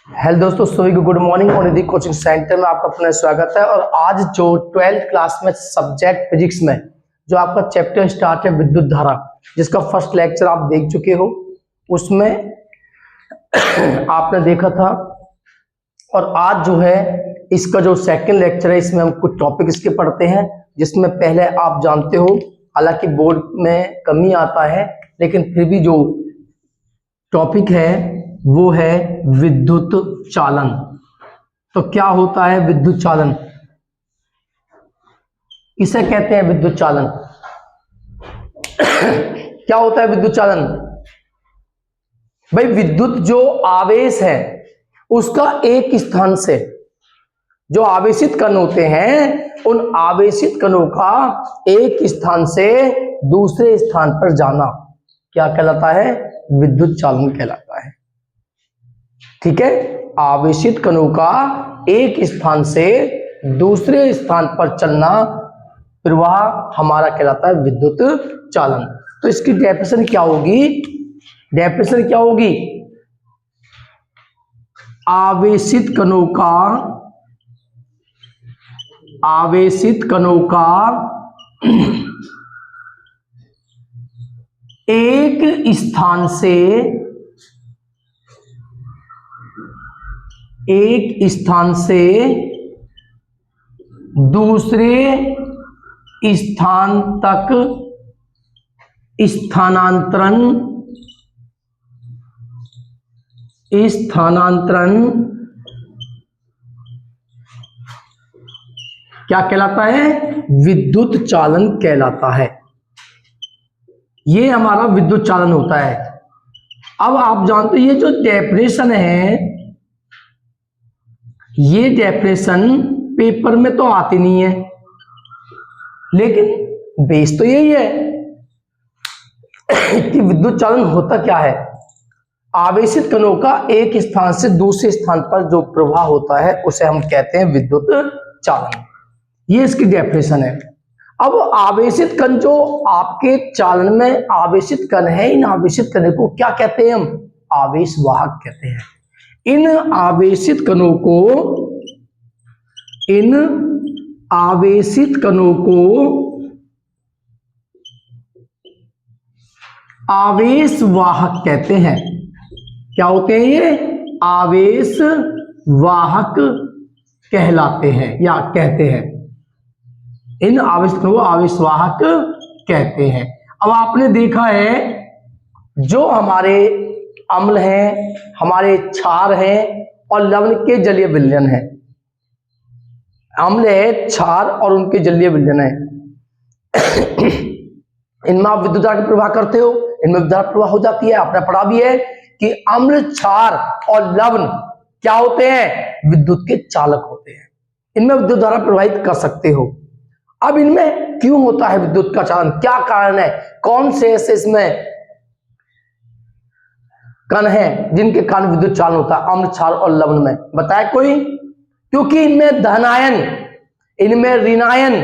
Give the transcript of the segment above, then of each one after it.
Hello दोस्तों, सभी को गुड मॉर्निंग। और कोचिंग सेंटर में आपका अपना स्वागत है। और आज जो 12th क्लास में सब्जेक्ट फिजिक्स में जो आपका चैप्टर स्टार्ट है विद्युत धारा, जिसका फर्स्ट लेक्चर आप देख चुके हो, उसमें आपने देखा था। और आज जो है इसका जो सेकंड लेक्चर है, इसमें हम कुछ टॉपिक इसके पढ़ते हैं, जिसमें पहले आप जानते हो, हालांकि बोर्ड में कमी आता है, लेकिन फिर भी जो टॉपिक है वो है विद्युत चालन। तो क्या होता है विद्युत चालन, इसे कहते हैं विद्युत चालन। क्या होता है विद्युत चालन? भाई, विद्युत जो आवेश है उसका एक स्थान से, जो आवेशित कण होते हैं, उन आवेशित कणों का एक स्थान से दूसरे स्थान पर जाना क्या कहलाता है? विद्युत चालन कहलाता है। ठीक है, आवेशित कणों का एक स्थान से दूसरे स्थान पर चलना प्रवाह हमारा कहलाता है विद्युत चालन। तो इसकी डेफिनेशन क्या होगी? डेफिनेशन क्या होगी? आवेशित कणों का एक स्थान से दूसरे स्थान तक स्थानांतरण क्या कहलाता है? विद्युत चालन कहलाता है। ये हमारा विद्युत चालन होता है। अब आप जानते हो, ये जो डेफिनेशन है, ये डेफिनेशन पेपर में तो आती नहीं है, लेकिन बेस तो यही है कि विद्युत चालन होता क्या है। आवेशित कणों का एक स्थान से दूसरे स्थान पर जो प्रवाह होता है उसे हम कहते हैं विद्युत चालन। ये इसकी डेफिनेशन है। अब आवेशित कण जो आपके चालन में आवेशित कण है, इन आवेशित कण को क्या कहते हैं? हम आवेश वाहक कहते हैं। इन आवेशित कणों को आवेश वाहक कहते हैं। क्या होते हैं ये? आवेश वाहक कहलाते हैं या कहते हैं। इन आवेश कणों को आवेश वाहक कहते हैं। अब आपने देखा है, जो हमारे अम्ल हैं, हमारे क्षार हैं और लवण के जलीय विलयन है। अम्ल है, क्षार और उनके जलीय विलयन है। इनमें आप विद्युत धारा का प्रवाह करते हो, इनमें विद्युत धारा प्रवाह हो जाती है। आपने पढ़ा भी है कि अम्ल, क्षार और लवण क्या होते हैं? विद्युत के चालक होते हैं। इनमें विद्युत धारा प्रवाहित कर सकते हो। अब इनमें क्यों होता है विद्युत का चालन? क्या कारण है? कौन से ऐसे इसमें कण हैं जिनके कारण विद्युत चालन होता है अम्ल, क्षार और लवण में? बताए कोई? क्योंकि इनमें धनायन, इनमें ऋणायन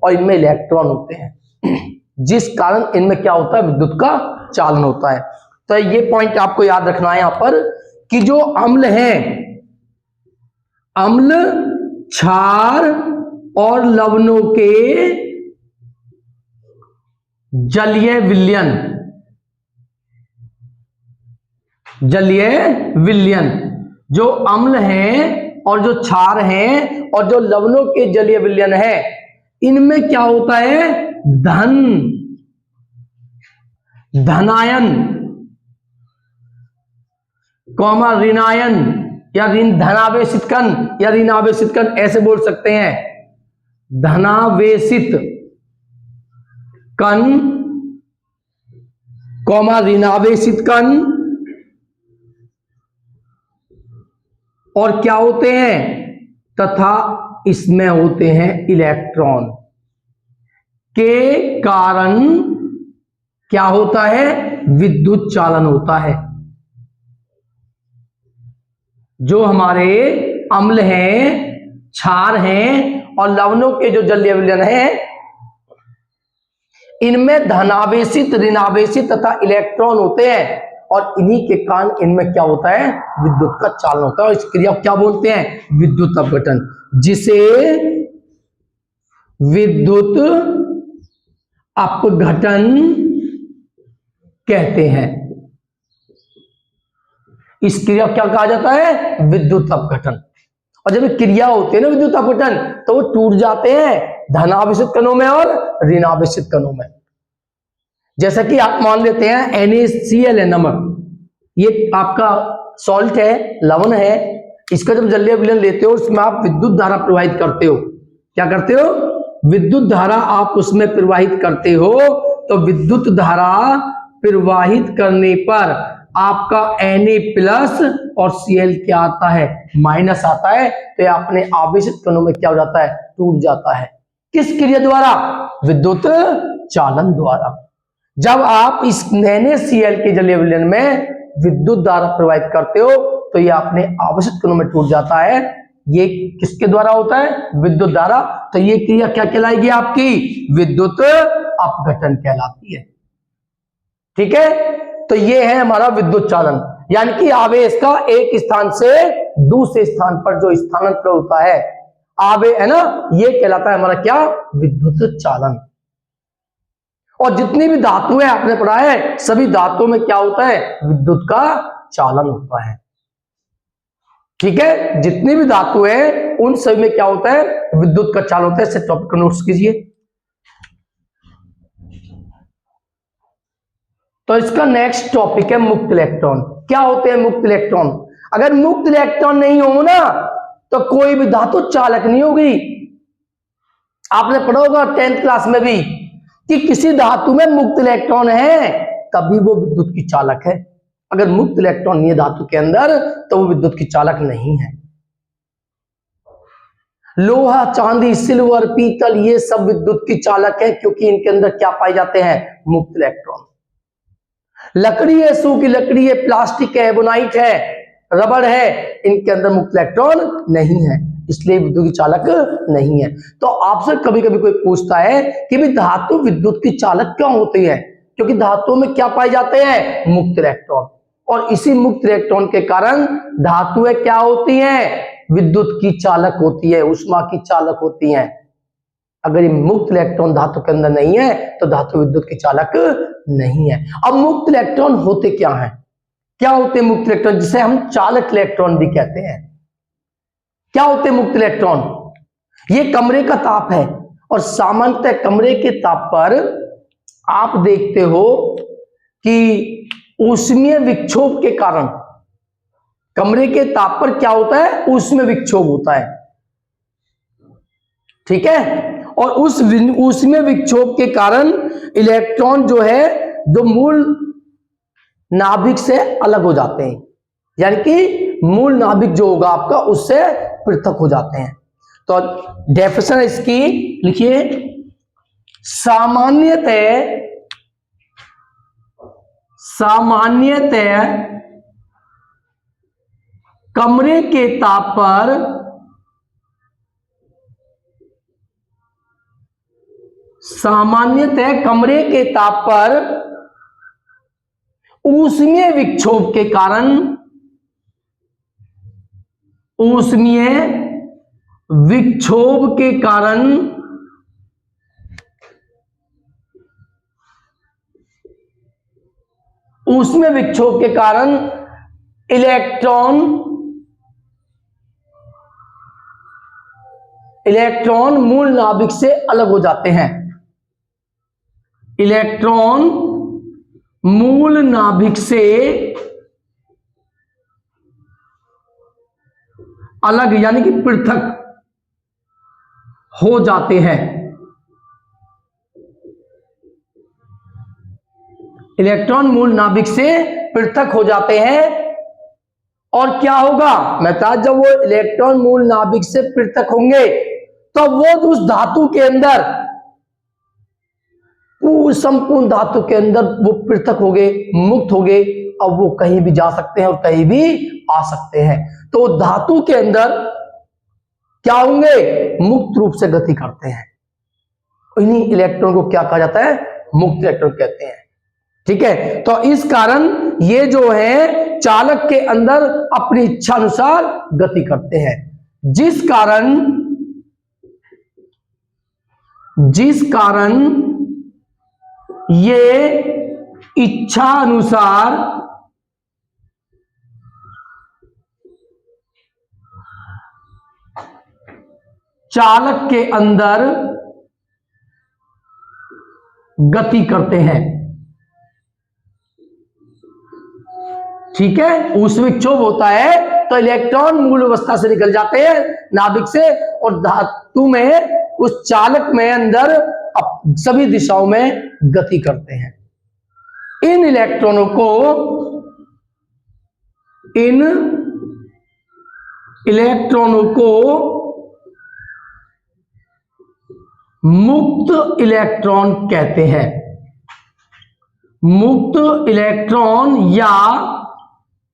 और इनमें इलेक्ट्रॉन होते हैं, जिस कारण इनमें क्या होता है? विद्युत का चालन होता है। तो ये पॉइंट आपको याद रखना है यहां पर कि जो अम्ल हैं, अम्ल, क्षार और लवणों के जलीय विलयन, जो अम्ल हैं और जो क्षार हैं और जो लवणों के जलीय विलयन है, इनमें क्या होता है? धनायन, ऋणायन या धनावेशित कण या ऋणावेशित कण, ऐसे बोल सकते हैं। धनावेशित कण, ऋणावेशित कण, और क्या होते हैं? तथा इसमें होते हैं इलेक्ट्रॉन के कारण क्या होता है? विद्युत चालन होता है। जो हमारे अम्ल हैं, क्षार हैं और लवणों के जो जलीय विलयन है, इनमें धनावेशित, ऋणावेशित तथा इलेक्ट्रॉन होते हैं। और इन्हीं के कारण इनमें क्या होता है, विद्युत का चालन होता है। और इस क्रिया को क्या बोलते हैं, विद्युत अपघटन, जिसे विद्युत अपघटन कहते हैं। इस क्रिया को क्या कहा जाता है, विद्युत अपघटन। और जब क्रिया होती है ना विद्युत अपघटन, तो वो टूट जाते हैं धनावेशित कणों में और ऋणावेशित कणों में। जैसा कि आप मान लेते हैं NaCl है नमक, ये आपका सॉल्ट है, लवण है। इसका जब जलीय विलयन लेते हो उसमें आप विद्युत धारा प्रवाहित करते हो। क्या करते हो, विद्युत धारा आप उसमें प्रवाहित करते हो। तो विद्युत धारा प्रवाहित करने पर आपका Na+ और Cl क्या आता है, माइनस आता है। तो ये अपने आवेशित कणों में क्या हो जाता है, टूट जाता है। किस क्रिया द्वारा, विद्युत चालन द्वारा। जब आप इस NaCl के जलीय विलयन में विद्युत धारा प्रवाहित करते हो तो ये अपने आवेशित कणों में टूट जाता है। ये किसके द्वारा होता है, विद्युत धारा। तो ये क्रिया क्या कहलाएगी आपकी, विद्युत अपघटन कहलाती है। ठीक है, तो ये है हमारा विद्युत चालन, यानी कि आवेश का एक स्थान से दूसरे स्थान पर जो स्थानांतरण होता है आवेश, है ना, ये कहलाता है हमारा क्या, विद्युत चालन। और जितनी भी धातु है आपने पढ़ा है, सभी धातुओं में क्या होता है, विद्युत का चालन होता है। ठीक है, जितनी भी धातु है उन सभी में क्या होता है, विद्युत का चालन होता है। इसे टॉपिक को नोट्स कीजिए। तो इसका नेक्स्ट टॉपिक है मुक्त इलेक्ट्रॉन। क्या होते हैं मुक्त इलेक्ट्रॉन। अगर मुक्त इलेक्ट्रॉन नहीं हो ना तो कोई भी धातु चालक नहीं होगी। आपने पढ़ा होगा 10th क्लास में भी कि किसी धातु में मुक्त इलेक्ट्रॉन है तभी वो विद्युत की चालक है। अगर मुक्त इलेक्ट्रॉन नहीं है धातु के अंदर तो वो विद्युत की चालक नहीं है। लोहा, चांदी, सिल्वर, पीतल, ये सब विद्युत की चालक है क्योंकि इनके अंदर क्या पाए जाते हैं, मुक्त इलेक्ट्रॉन। लकड़ी है, सूखी लकड़ी है, प्लास्टिक है, एबोनाइट है, रबड़ है, इनके अंदर मुक्त इलेक्ट्रॉन नहीं है, इसलिए विद्युत की चालक नहीं है। तो आपसे कभी कभी कोई पूछता है कि भी धातु विद्युत की चालक क्यों होती है, क्योंकि धातुओं में क्या पाए जाते हैं, मुक्त इलेक्ट्रॉन। और इसी मुक्त इलेक्ट्रॉन के कारण धातुएं क्या होती हैं, विद्युत की चालक होती है, ऊष्मा की चालक होती हैं। अगर ये मुक्त इलेक्ट्रॉन धातु के अंदर नहीं है तो धातु विद्युत की चालक नहीं है। अब मुक्त इलेक्ट्रॉन होते क्या हैं, क्या होते हैं मुक्त इलेक्ट्रॉन, जिसे हम चालक इलेक्ट्रॉन भी कहते हैं। क्या होते हैं मुक्त इलेक्ट्रॉन, ये कमरे का ताप है और सामान्यतः कमरे के ताप पर आप देखते हो कि ऊष्मीय विक्षोभ के कारण कमरे के ताप पर क्या होता है, ऊष्मीय विक्षोभ होता है। ठीक है, और उस ऊष्मीय विक्षोभ के कारण इलेक्ट्रॉन जो है जो मूल नाभिक से अलग हो जाते हैं, यानी कि मूल नाभिक जो होगा आपका उससे पृथक हो जाते हैं। तो डेफिनेशन इसकी लिखिए, सामान्यतः कमरे के ताप पर ऊष्मीय विक्षोभ के कारण ऊष्मीय विक्षोभ के कारण इलेक्ट्रॉन मूल नाभिक से अलग हो जाते हैं। इलेक्ट्रॉन मूल नाभिक से अलग यानी कि पृथक हो जाते हैं। इलेक्ट्रॉन मूल नाभिक से पृथक हो जाते हैं और क्या होगा, मतलब जब वो इलेक्ट्रॉन मूल नाभिक से पृथक होंगे तो वो उस धातु के अंदर, संपूर्ण धातु के अंदर वो पृथक हो गए, मुक्त हो गए। अब वो कहीं भी जा सकते हैं और कहीं भी आ सकते हैं। तो धातु के अंदर क्या होंगे, मुक्त रूप से गति करते हैं। इन्हीं इलेक्ट्रॉन को क्या कहा जाता है, मुक्त इलेक्ट्रॉन कहते हैं। ठीक है, तो इस कारण ये जो है चालक के अंदर अपनी इच्छा अनुसार गति करते हैं, जिस कारण ये इच्छा अनुसार चालक के अंदर गति करते हैं। ठीक है, ऊष्मिक क्षोभ होता है तो इलेक्ट्रॉन मूल अवस्था से निकल जाते हैं नाभिक से और धातु में उस चालक में अंदर सभी दिशाओं में गति करते हैं। इन इलेक्ट्रॉनों को मुक्त इलेक्ट्रॉन कहते हैं। मुक्त इलेक्ट्रॉन या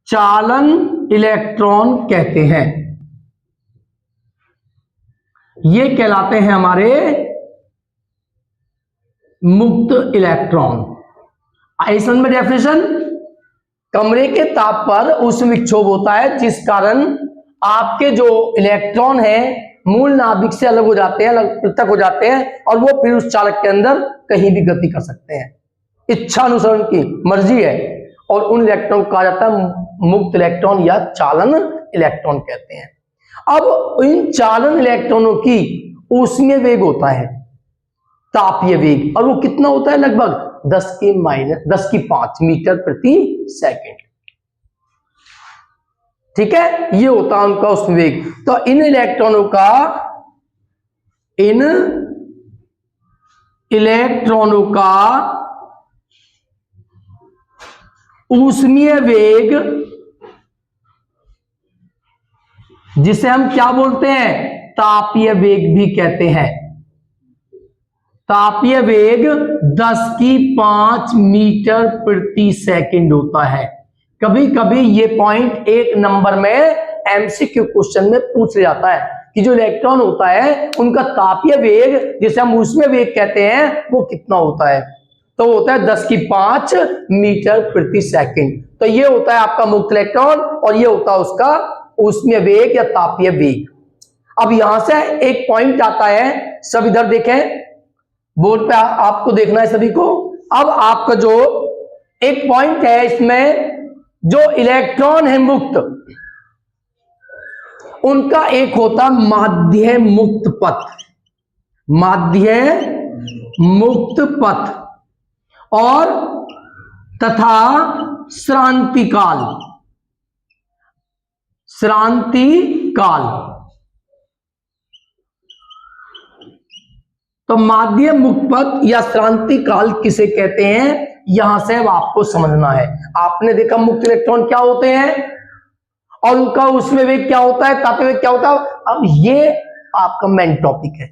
चालन इलेक्ट्रॉन कहते हैं। ये कहलाते हैं हमारे मुक्त इलेक्ट्रॉन। आइसन में डेफिनेशन, कमरे के ताप पर ऊष्मिक क्षोभ होता है जिस कारण आपके जो इलेक्ट्रॉन है मूल नाभिक से अलग हो जाते हैं, अलग पृथक हो जाते हैं और वो फिर उस चालक के अंदर कहीं भी गति कर सकते हैं, इच्छा अनुसरण की मर्जी है, और उन इलेक्ट्रॉन को कहा जाता है मुक्त इलेक्ट्रॉन या चालन इलेक्ट्रॉन कहते हैं। अब इन चालन इलेक्ट्रॉनों की ऊष्मीय वेग होता है तापीय वेग, और वो कितना होता है? लगभग 10⁻⁵ मीटर प्रति सेकंड। ठीक है, ये होता है उनका ऊष्मीय वेग। तो इन इलेक्ट्रॉनों का ऊष्मीय वेग, जिसे हम क्या बोलते हैं? तापीय वेग भी कहते हैं। तापीय वेग 10⁵ मीटर प्रति सेकंड होता है। कभी कभी ये पॉइंट एक नंबर में एमसीक्यू क्वेश्चन में पूछ लिया जाता है कि जो इलेक्ट्रॉन होता है उनका तापीय वेग, जिसे हम ऊष्मीय वेग कहते हैं, वो कितना होता है? तो होता है 10⁵ मीटर प्रति सेकंड। तो ये होता है आपका मुक्त इलेक्ट्रॉन और ये होता है उसका ऊष्मीय वेग या तापीय वेग। अब यहां से एक पॉइंट आता है, सब इधर देखें, बोर्ड पे आपको देखना है सभी को। अब आपका जो एक पॉइंट है, इसमें जो इलेक्ट्रॉन है मुक्त, उनका एक होता माध्य मुक्त पथ, माध्य मुक्त पथ और तथा श्रांति काल। तो माध्य मुक्त पथ या श्रांति काल किसे कहते हैं, यहां से अब आपको समझना है। आपने देखा मुक्त इलेक्ट्रॉन क्या होते हैं और उनका ऊष्मीय वेग क्या होता है, तापीय वेग क्या होता है। अब ये आपका मेन टॉपिक है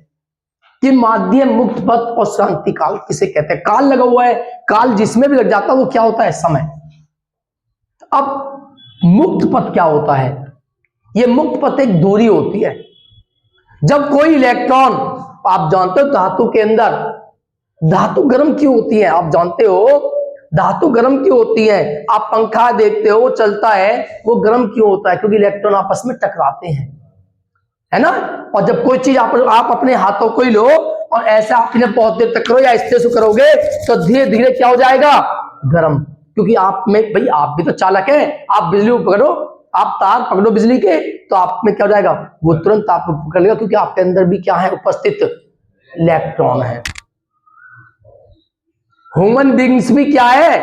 कि माध्य मुक्त पथ और श्रांति काल किसे कहते हैं। काल लगा हुआ है, काल जिसमें भी लग जाता है वो क्या होता है? समय। अब मुक्त पथ क्या होता है? ये मुक्त पथ एक दूरी होती है। जब कोई इलेक्ट्रॉन, आप जानते हो धातु के अंदर धातु गर्म क्यों होती है? आप जानते हो धातु गर्म क्यों होती है? आप पंखा देखते हो, वो चलता है, वो गर्म क्यों होता है? क्योंकि इलेक्ट्रॉन आपस में टकराते हैं, है ना। और जब कोई चीज आप अपने हाथों को ही लो और ऐसा आप इन्हें बहुत देर तक करो या इससे से करोगे तो धीरे धीरे क्या हो जाएगा? गर्म। क्योंकि आप में, भाई आप भी तो चालक है, आप बिजली को पकड़ो, आप तार पकड़ो बिजली के, तो आप में क्या हो जाएगा? वो तुरंत आपको पकड़ लेगा, क्योंकि आपके अंदर भी क्या है उपस्थित? इलेक्ट्रॉन है। ह्यूमन बीइंग्स भी क्या है?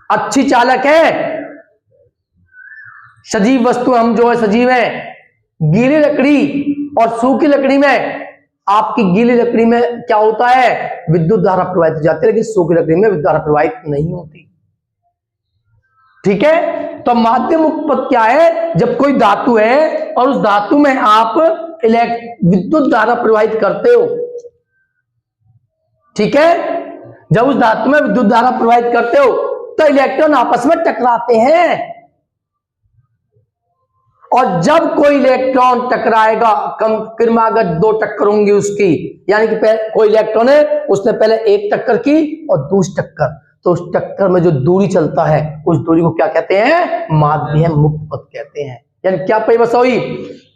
अच्छी चालक है। सजीव वस्तु हम जो है सजीव है। गीली लकड़ी और सूखी लकड़ी में, आपकी गीली लकड़ी में क्या होता है? विद्युत धारा प्रवाहित हो जाती है, लेकिन सूखी लकड़ी में विद्युत धारा प्रवाहित नहीं होती। ठीक है, तो माध्य मुक्त पथ क्या है? जब कोई धातु है और उस धातु में आप विद्युत धारा प्रवाहित करते हो, ठीक है, जब उस धातु में विद्युत धारा प्रवाहित करते हो तो इलेक्ट्रॉन आपस में टकराते हैं। और जब कोई इलेक्ट्रॉन टकराएगा, क्रमागत 2 टक्कर होंगी उसकी, यानी कि कोई इलेक्ट्रॉन है उसने पहले एक टक्कर की और दूसरी टक्कर, तो उस चक्कर में जो दूरी चलता है उस दूरी को क्या कहते हैं? माध्यम मुक्त पथ कहते हैं। यानी क्या परिभाषा हुई?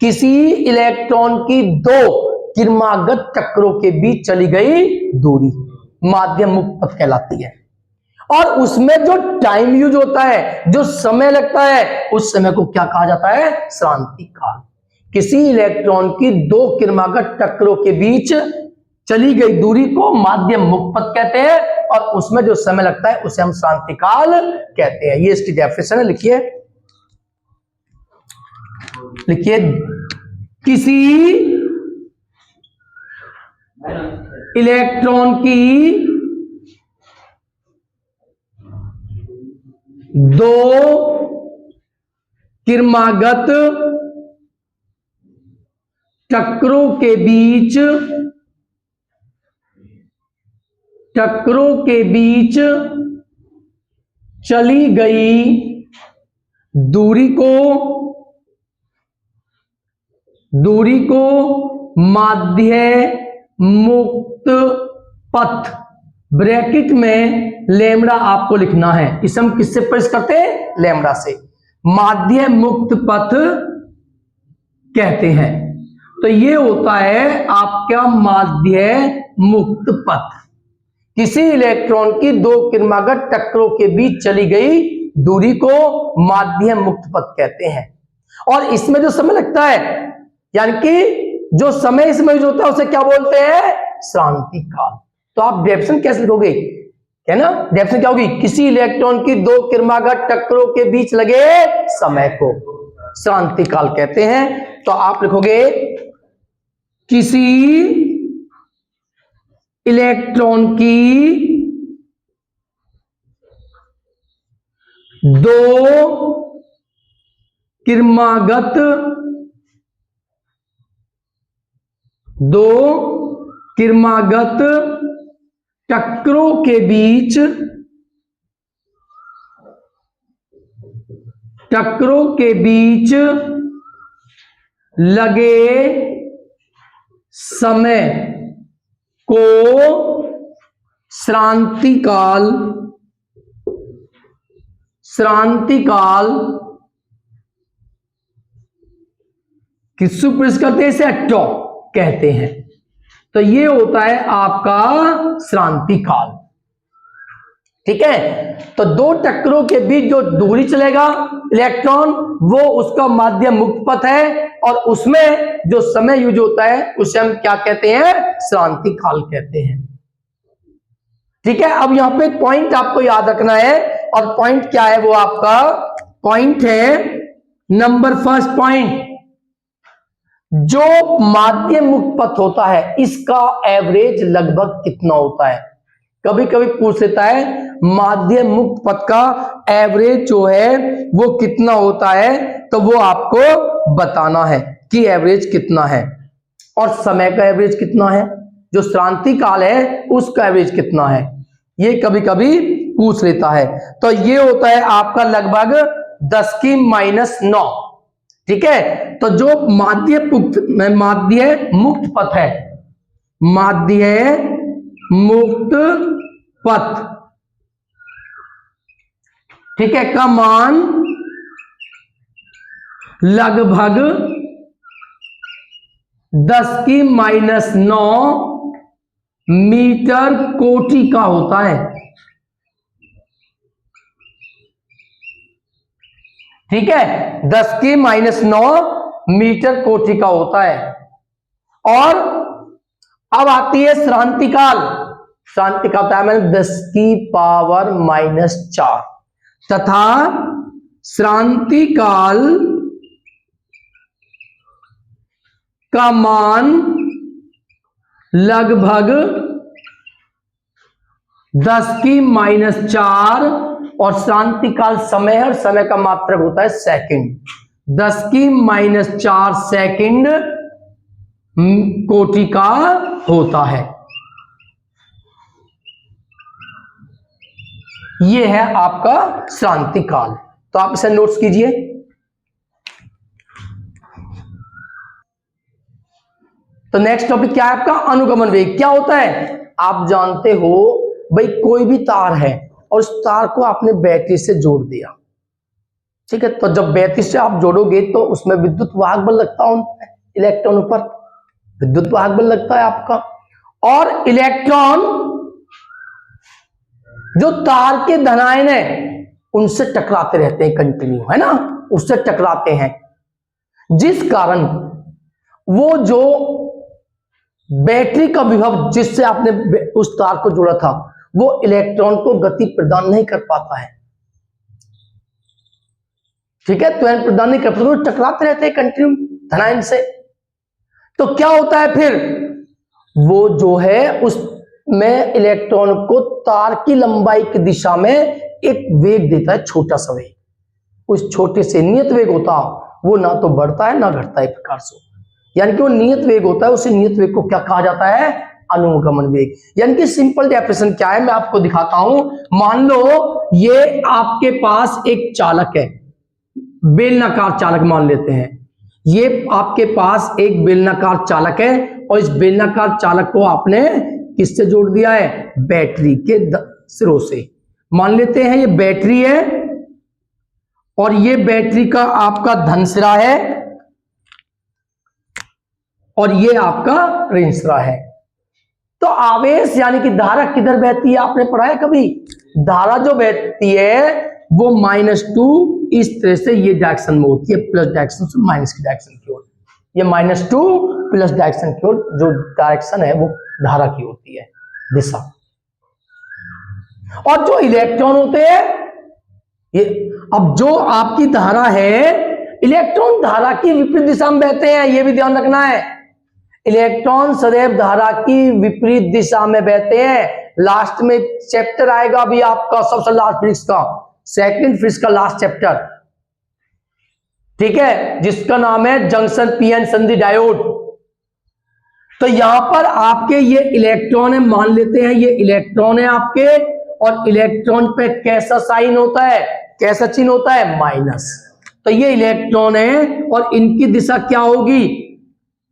किसी इलेक्ट्रॉन की दो किरमागत चक्रों के बीच चली गई दूरी माध्यम मुक्त पथ कहलाती है। और उसमें जो टाइम यूज होता है, जो समय लगता है, उस समय को क्या कहा जाता है? श्रांति काल। किसी इलेक्ट्रॉन की दो किरमागत चक्रों के बीच चली गई दूरी को माध्यम मुक्त पथ कहते हैं और उसमें जो समय लगता है उसे हम श्रांति काल कहते हैं। ये इसकी डेफिनेशन है, लिखिए लिखिए किसी इलेक्ट्रॉन की दो किरमागत चक्रों के बीच चली गई दूरी को माध्य मुक्त पथ, ब्रैकेट में लेमड़ा आपको लिखना है। इसे हम किससे प्रेस करते हैं? लेमड़ा से। माध्य मुक्त पथ कहते हैं। तो ये होता है आपका माध्य मुक्त पथ। किसी इलेक्ट्रॉन की दो किरमागत चक्रों के बीच चली गई दूरी को माध्य मुक्त पथ कहते हैं। और इसमें जो समय लगता है, यानी कि जो समय इसमें यूज होता है उसे क्या बोलते हैं? श्रांति काल। तो आप डेफिनेशन कैसे लिखोगे? है ना, डेफिनेशन क्या होगी? किसी इलेक्ट्रॉन की दो किरमागत चक्रों के बीच लगे समय को श्रांति काल कहते हैं। तो आप लिखोगे किसी इलेक्ट्रॉन की दो किरमागत चक्रों के बीच लगे समय को श्रांति काल किससे प्रेस करते हैं? इसे टॉ कहते हैं। तो ये होता है आपका श्रांति काल। ठीक है, तो दो चक्रों के बीच जो दूरी चलेगा इलेक्ट्रॉन, वो उसका माध्यम मुक्त पथ है और उसमें जो समय यूज होता है उसे हम क्या कहते हैं? श्रांति काल कहते हैं। ठीक है, अब यहां पे पॉइंट आपको याद रखना है और पॉइंट क्या है? वो आपका पॉइंट है नंबर फर्स्ट पॉइंट, जो माध्यम मुक्त पथ होता है इसका एवरेज लगभग कितना होता है? कभी कभी पूछ लेता है माध्यम मुक्त पथ का एवरेज जो है वो कितना होता है, तो वो आपको बताना है कि एवरेज कितना है और समय का एवरेज कितना है, जो श्रांति काल है उसका एवरेज कितना है, ये कभी कभी पूछ लेता है। तो ये होता है आपका लगभग 10⁻⁹। ठीक है, तो जो माध्य मुक्त पथ है, माध्य मुक्त पथ, ठीक है, का मान लगभग 10⁻⁹ मीटर कोटि का होता है। ठीक है, 10⁻⁹ मीटर कोटि का होता है। और अब आती है श्रांति काल। श्रांति काल होता है 10⁻⁴ तथा श्रांति काल का मान लगभग 10⁻⁴, और श्रांति काल समय है और समय का मात्रक होता है सेकंड। 10⁻⁴ सेकंड कोटि का होता है। ये है आपका श्रांति काल। तो आप इसे नोट्स कीजिए। तो नेक्स्ट टॉपिक क्या है आपका? अनुगमन वेग। क्या होता है? आप जानते हो भाई, कोई भी तार है और उस तार को आपने बैटरी से जोड़ दिया। ठीक है, तो जब बैटरी से आप जोड़ोगे तो उसमें विद्युत वाहक बल लगता है इलेक्ट्रॉन पर, विद्युत वाहक बल लगता है आपका। और इलेक्ट्रॉन जो तार के धनायन है उनसे टकराते रहते हैं कंटिन्यू, है ना, उससे टकराते हैं, जिस कारण वो जो बैटरी का विभव जिससे आपने उस तार को जोड़ा था वो इलेक्ट्रॉन को गति प्रदान नहीं कर पाता है। ठीक है, त्वरण प्रदान नहीं कर पाता, टकराते रहते हैं कंटिन्यू धनायन से। तो क्या होता है फिर, वो जो है उसमें इलेक्ट्रॉन को तार की लंबाई की दिशा में एक वेग देता है, छोटा सा वेग। उस छोटे से नियत वेग होता वो ना तो बढ़ता है ना घटता है प्रकार से, यानी कि वो नियत वेग होता है। उसी नियत वेग को क्या कहा जाता है, अनुगमन वेग। यानी कि सिंपल डेफिनेशन क्या है मैं आपको दिखाता हूं। मान लो ये आपके पास एक चालक है, बेलनाकार चालक मान लेते हैं। ये आपके पास एक बेलनाकार चालक है और इस बेलनाकार चालक को आपने किससे जोड़ दिया है, बैटरी के सिरों से। मान लेते हैं ये बैटरी है और ये बैटरी का आपका धन सिरा है और ये आपका ऋण सिरा है। तो आवेश यानी कि धारा किधर बहती है, आपने पढ़ा है कभी, धारा जो बहती है वो -2 इस तरह से ये डायरेक्शन में होती है, प्लस डायरेक्शन से माइनस की डायरेक्शन की ओर। ये -2 प्लस डायरेक्शन की ओर जो डायरेक्शन है वो धारा की होती है, दिशा। और जो इलेक्ट्रॉन होते हैं ये, अब जो आपकी धारा है, इलेक्ट्रॉन धारा की विपरीत दिशा में बहते हैं, ये भी ध्यान रखना है। इलेक्ट्रॉन सदैव धारा की विपरीत दिशा में बहते हैं। लास्ट में चैप्टर आएगा अभी आपका, सबसे लास्ट फिजिक्स का, सेकंड फिजिक्स का लास्ट चैप्टर, ठीक है, जिसका नाम है जंक्शन पीएन संधि डायोड। तो यहां पर आपके ये इलेक्ट्रॉन है, मान लेते हैं ये इलेक्ट्रॉन है आपके, और इलेक्ट्रॉन पे कैसा साइन होता है, कैसा चिन्ह होता है, माइनस। तो ये इलेक्ट्रॉन है और इनकी दिशा क्या होगी,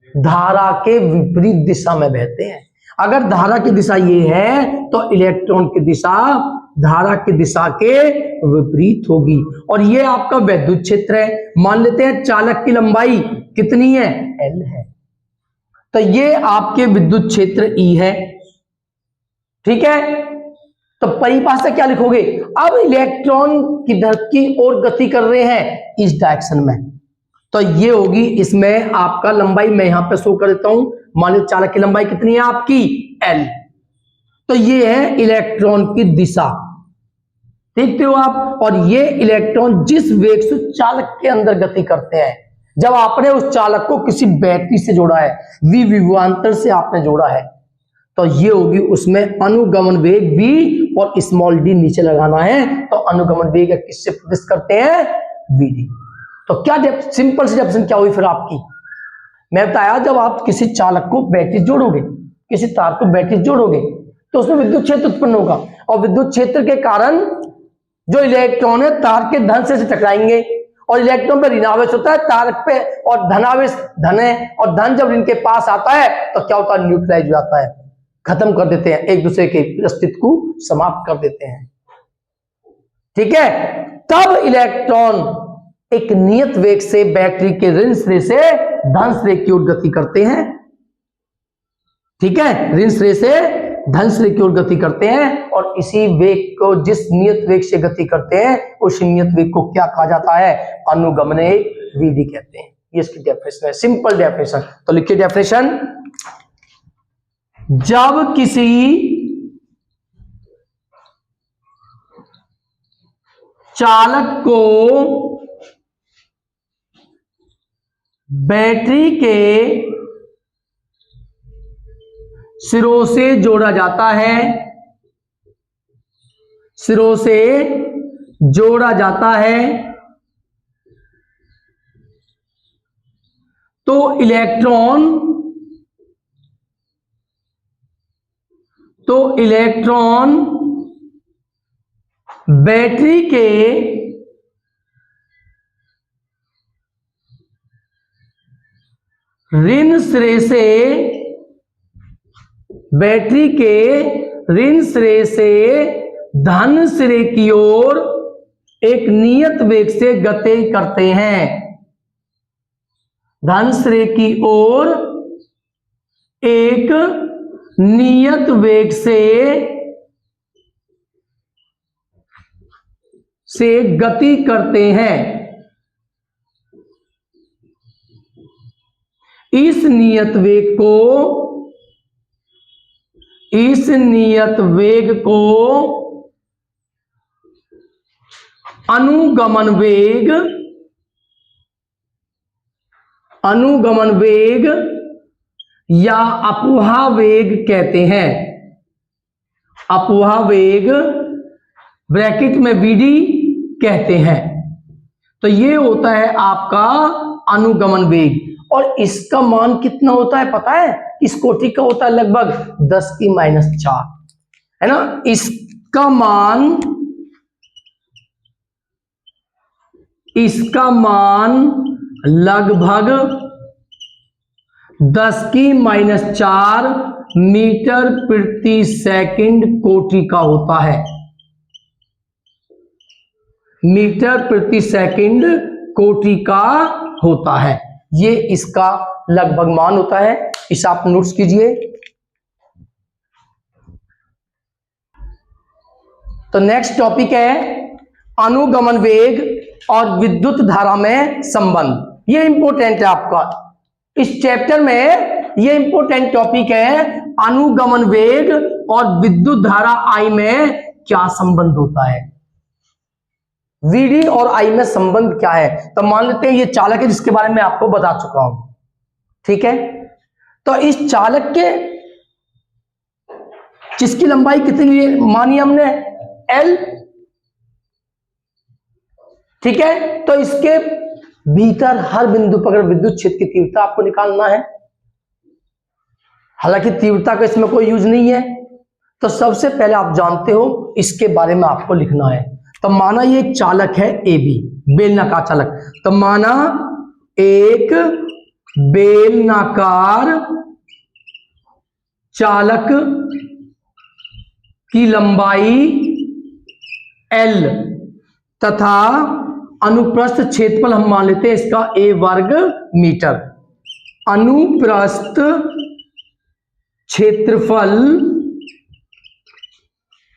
धारा के विपरीत दिशा में बहते हैं। अगर धारा की दिशा ये है तो इलेक्ट्रॉन की दिशा धारा की दिशा के विपरीत होगी। और ये आपका वैद्युत क्षेत्र है। मान लेते हैं चालक की लंबाई कितनी है, L है, तो ये आपके विद्युत क्षेत्र E है। ठीक है, तो परिभाषा क्या लिखोगे, अब इलेक्ट्रॉन किधर की ओर गति कर रहे हैं, इस डायरेक्शन में, तो ये होगी इसमें आपका लंबाई, मैं यहां पे शो कर देता हूं। मान लो चालक की लंबाई कितनी है आपकी, L, तो ये है इलेक्ट्रॉन की दिशा, देखते हो आप। और ये इलेक्ट्रॉन जिस वेग से चालक के अंदर गति करते हैं, जब आपने उस चालक को किसी बैटरी से जोड़ा है, विभवांतर से आपने जोड़ा है, तो ये होगी उसमें अनुगमन वेग v और स्मॉल d नीचे लगाना है। तो अनुगमन वेग किससे प्रदर्शित करते हैं, vd। तो क्या सिंपल सी डेफिनेशन क्या हुई फिर आपकी, मैं बताया जब आप किसी चालक को बैटरी जोड़ोगे, किसी तार को बैटरी जोड़ोगे तो उसमें विद्युत क्षेत्र उत्पन्न होगा, और विद्युत क्षेत्र के कारण जो इलेक्ट्रॉन है तार के धन से टकराएंगे, और इलेक्ट्रॉन पे ऋणावेश होता है तार पे, और धनावेश धन है, और धन जब इनके पास आता है तो क्या होता है, न्यूट्रलाइज हो जाता है, खत्म कर देते हैं, एक दूसरे के अस्तित्व को समाप्त कर देते हैं। ठीक है, तब इलेक्ट्रॉन एक नियत वेग से बैटरी के ऋण सिरे से धन सिरे की ओर गति करते हैं। ठीक है, ऋण सिरे से धन सिरे की ओर गति करते हैं, और इसी वेग को, जिस नियत वेग से गति करते हैं, उस नियत वेग को क्या कहा जाता है, अनुगमन विधि कहते हैं। ये इसकी डेफिनेशन है, सिंपल डेफिनेशन। तो लिखिए डेफिनेशन, जब किसी चालक को बैटरी के सिरों से जोड़ा जाता है, सिरों से जोड़ा जाता है, तो इलेक्ट्रॉन बैटरी के ऋण सिरे से, बैटरी के ऋण सिरे से धन सिरे की ओर एक नियत वेग से गति करते हैं। धन सिरे की ओर एक नियत वेग से गति करते हैं। इस नियत वेग को अनुगमन वेग या अपवाह वेग कहते हैं। अपवाह वेग ब्रैकेट में वीडी कहते हैं। तो ये होता है आपका अनुगमन वेग, और इसका मान कितना होता है पता है? इस कोटि का होता है लगभग 10⁻⁴, है ना। इसका मान लगभग 10⁻⁴ मीटर प्रति सेकंड कोटि का होता है। मीटर प्रति सेकंड कोटि का होता है, ये इसका लगभग मान होता है। इसे आप नोट्स कीजिए। तो नेक्स्ट टॉपिक है अनुगमन वेग और विद्युत धारा में संबंध। ये इंपॉर्टेंट है आपका इस चैप्टर में, ये इंपॉर्टेंट टॉपिक है अनुगमन वेग और विद्युत धारा आई में क्या संबंध होता है। वीडी और आई में संबंध क्या है? तो मान लेते हैं ये चालक है जिसके बारे में आपको बता चुका हूं, ठीक है। तो इस चालक के जिसकी लंबाई कितनी मानी हमने L, ठीक है। तो इसके भीतर हर बिंदु पर अगर विद्युत क्षेत्र की तीव्रता आपको निकालना है, हालांकि तीव्रता का इसमें कोई यूज नहीं है। तो सबसे पहले आप जानते हो इसके बारे में आपको लिखना है। तो माना ये एक चालक है AB, बेलनाकार चालक। तो माना एक बेलनाकार चालक की लंबाई L तथा अनुप्रस्थ क्षेत्रफल हम मान लेते हैं इसका A वर्ग मीटर। अनुप्रस्थ क्षेत्रफल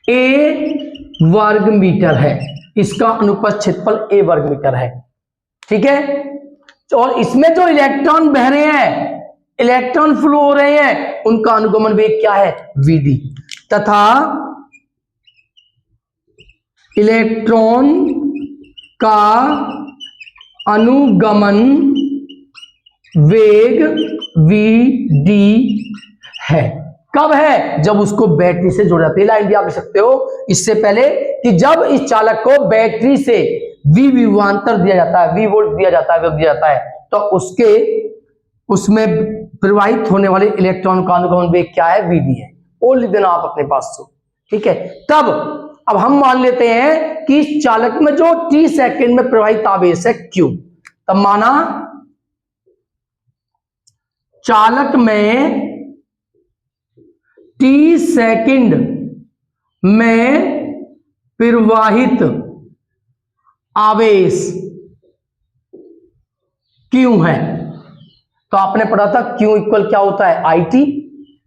A वर्ग मीटर है, इसका अनुप्रस्थ क्षेत्रफल A वर्ग मीटर है, ठीक है। और इसमें जो इलेक्ट्रॉन बह रहे हैं, इलेक्ट्रॉन फ्लो हो रहे हैं, उनका अनुगमन वेग क्या है? Vd। तथा इलेक्ट्रॉन का अनुगमन वेग Vd है। कब है? जब उसको बैटरी से जोड़ा जाता है। लाइन भी आप लिख सकते हो इससे पहले कि जब इस चालक को बैटरी से V विभवांतर दिया जाता है, V वोल्ट दिया जाता है, तो उसमें प्रवाहित होने वाले इलेक्ट्रॉन का अनुगमन वेग क्या है? Vd है। वो लिख देना आप अपने पास से, ठीक है। तब अब हम मान लेते हैं कि इस चालक में जो t सेकंड में प्रवाहित आवेश है Q। तब माना चालक में t सेकंड में प्रवाहित आवेश Q है। तो आपने पढ़ा था Q इक्वल क्या होता है? IT।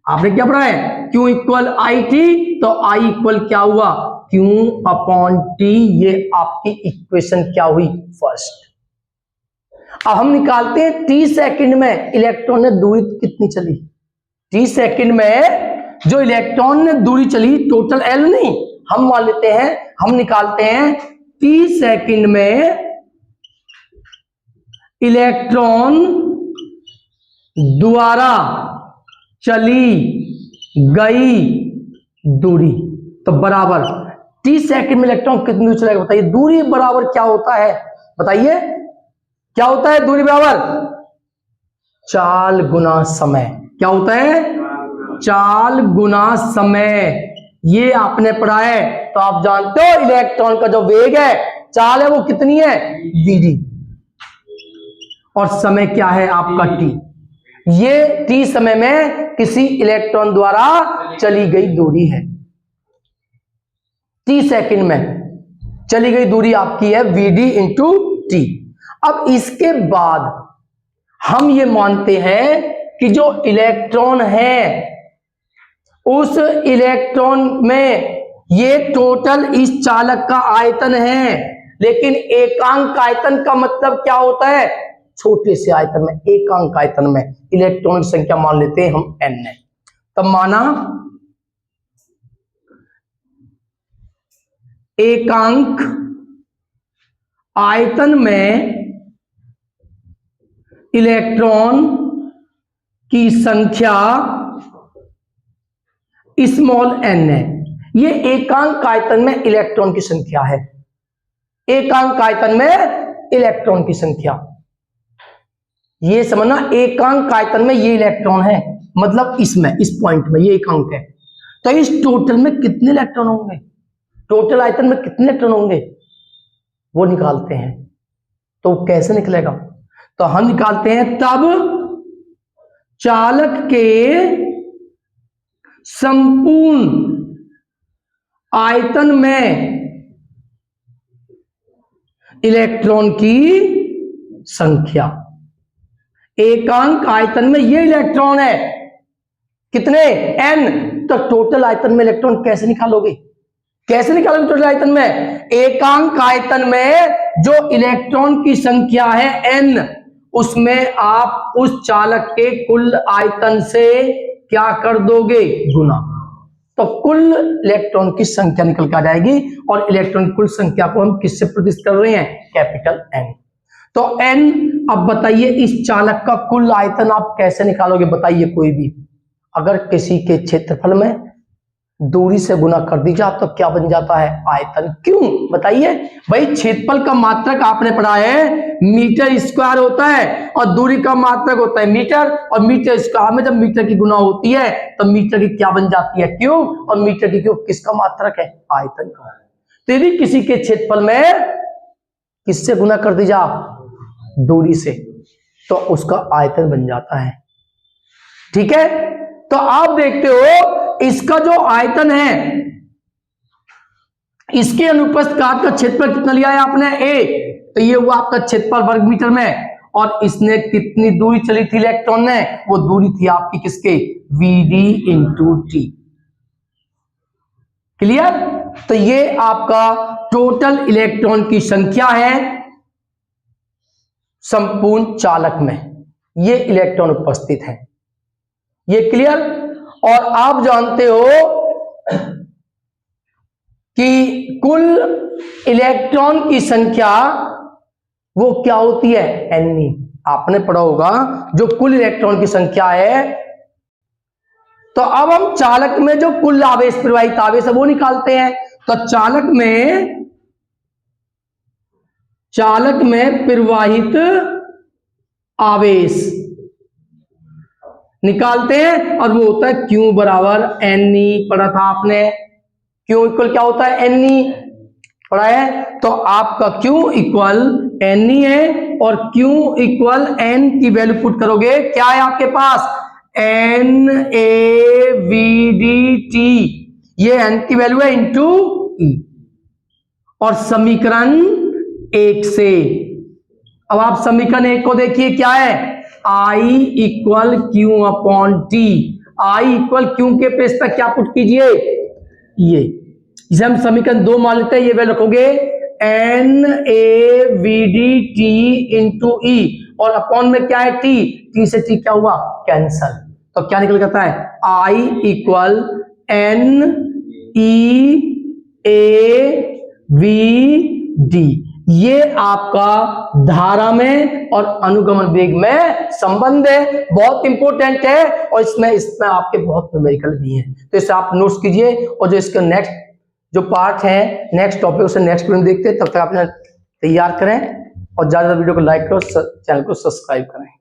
आपने क्या पढ़ा है? Q equal IT। तो I इक्वल क्या हुआ? Q upon T। ये आपकी इक्वेशन क्या हुई? फर्स्ट। अब हम निकालते हैं t सेकंड में इलेक्ट्रॉन ने दूरी कितनी चली। t सेकंड में जो इलेक्ट्रॉन ने दूरी चली, टोटल L नहीं, हम मान लेते हैं, हम निकालते हैं t सेकंड में इलेक्ट्रॉन द्वारा चली गई दूरी। तो बराबर t सेकंड में इलेक्ट्रॉन कितनी दूरी चलेगा? बताइए। दूरी बराबर क्या होता है? बताइए क्या होता है? दूरी बराबर चाल गुना समय। क्या होता है? चाल गुना समय। ये आपने पढ़ा है। तो आप जानते हो इलेक्ट्रॉन का जो वेग है, चाल है, वो कितनी है? Vd। और समय क्या है आपका? t। ये t समय में किसी इलेक्ट्रॉन द्वारा चली गई दूरी है। t सेकंड में चली गई दूरी आपकी है vd इंटू टी। अब इसके बाद हम ये मानते हैं कि जो इलेक्ट्रॉन है उस इलेक्ट्रॉन में ये टोटल इस चालक का आयतन है, लेकिन एकांक आयतन का मतलब क्या होता है? छोटे से आयतन में, एकांक आयतन में इलेक्ट्रॉन की संख्या मान लेते हैं हम n है। तब माना एकांक आयतन में इलेक्ट्रॉन की संख्या स्मॉल n है। ये एकांक आयतन में इलेक्ट्रॉन की संख्या है, एकांक आयतन में इलेक्ट्रॉन की संख्या। ये समझना, एकांक आयतन में ये इलेक्ट्रॉन है, मतलब इसमें, इस पॉइंट में ये एकांक है। तो इस टोटल में कितने इलेक्ट्रॉन होंगे, टोटल आयतन में कितने इलेक्ट्रॉन होंगे वो निकालते हैं। तो कैसे निकलेगा? तो हम निकालते हैं तब चालक के संपूर्ण आयतन में इलेक्ट्रॉन की संख्या। एकांक आयतन में ये इलेक्ट्रॉन है, कितने? n। तो टोटल आयतन में इलेक्ट्रॉन कैसे निकालोगे? कैसे निकालोगे टोटल आयतन में? एकांक आयतन में जो इलेक्ट्रॉन की संख्या है n, उसमें आप उस चालक के कुल आयतन से क्या कर दोगे? गुना। तो कुल इलेक्ट्रॉन की संख्या निकल कर आ जाएगी, और इलेक्ट्रॉन की कुल संख्या को हम किससे प्रतिस्थापित कर रहे हैं? Capital N। तो N, अब बताइए इस चालक का कुल आयतन आप कैसे निकालोगे? बताइए कोई भी, अगर किसी के क्षेत्रफल में दूरी से गुना कर दी जाए तो क्या बन जाता है? आयतन। क्यों बताइए? भाई क्षेत्रफल का मात्रक आपने पढ़ा है मीटर स्क्वायर होता है, और दूरी का मात्रक होता है मीटर, और मीटर स्क्वायर में जब मीटर की गुना होती है तो मीटर की क्या बन जाती है? क्यूब। और मीटर की क्यूब किसका मात्रक है? आयतन का। तो यदि किसी के क्षेत्रफल में किससे गुना कर दी जा? दूरी से, तो उसका आयतन बन जाता है। ठीक है, तो आप देखते हो इसका जो आयतन है, इसके अनुप्रस्थ काट का क्षेत्रफल कितना लिया है आपने? a। तो ये हुआ आपका क्षेत्रफल वर्ग मीटर में, और इसने कितनी दूरी चली थी इलेक्ट्रॉन ने? वो दूरी थी आपकी किसके? vd into T. क्लियर? तो ये आपका टोटल इलेक्ट्रॉन की संख्या है संपूर्ण चालक में, ये इलेक्ट्रॉन उपस्थित है। ये क्लियर? और आप जानते हो कि कुल इलेक्ट्रॉन की संख्या वो क्या होती है? n। आपने पढ़ा होगा जो कुल इलेक्ट्रॉन की संख्या है। तो अब हम चालक में जो कुल आवेश, प्रवाहित आवेश है वो निकालते हैं। तो चालक में प्रवाहित आवेश निकालते हैं, और वो होता है Q बराबर Ne। पढ़ा था आपने, Q इक्वल क्या होता है? Ne पढ़ा है। तो आपका Q इक्वल Ne है, और Q इक्वल N की वैल्यू पुट करोगे, क्या है आपके पास? NaVdT। ये N की वैल्यू है इंटू E। और समीकरण 1 से, अब आप समीकरण 1 को देखिए, क्या है? I equal Q upon T. I equal Q के प्लेस पर क्या पुट कीजिए? ये, इसे हम समीकरण 2 मान लेते हैं। ये वैल्यू रखोगे NaVdT इंटू ई, और अपॉन में क्या है? टी। टी से टी क्या हुआ? कैंसल। तो क्या निकल जाता है? I equal NeAVd। ये आपका धारा में और अनुगमन वेग में संबंध है, बहुत इंपॉर्टेंट है, और इसमें आपके बहुत न्यूमेरिकल भी हैं। तो इसे आप नोट्स कीजिए, और जो इसका नेक्स्ट जो पार्ट है, नेक्स्ट टॉपिक, उसे नेक्स्ट वीडियो में देखते हैं। तब तक आप तैयार करें, और ज्यादा वीडियो को लाइक करो, चैनल को सब्सक्राइब करें।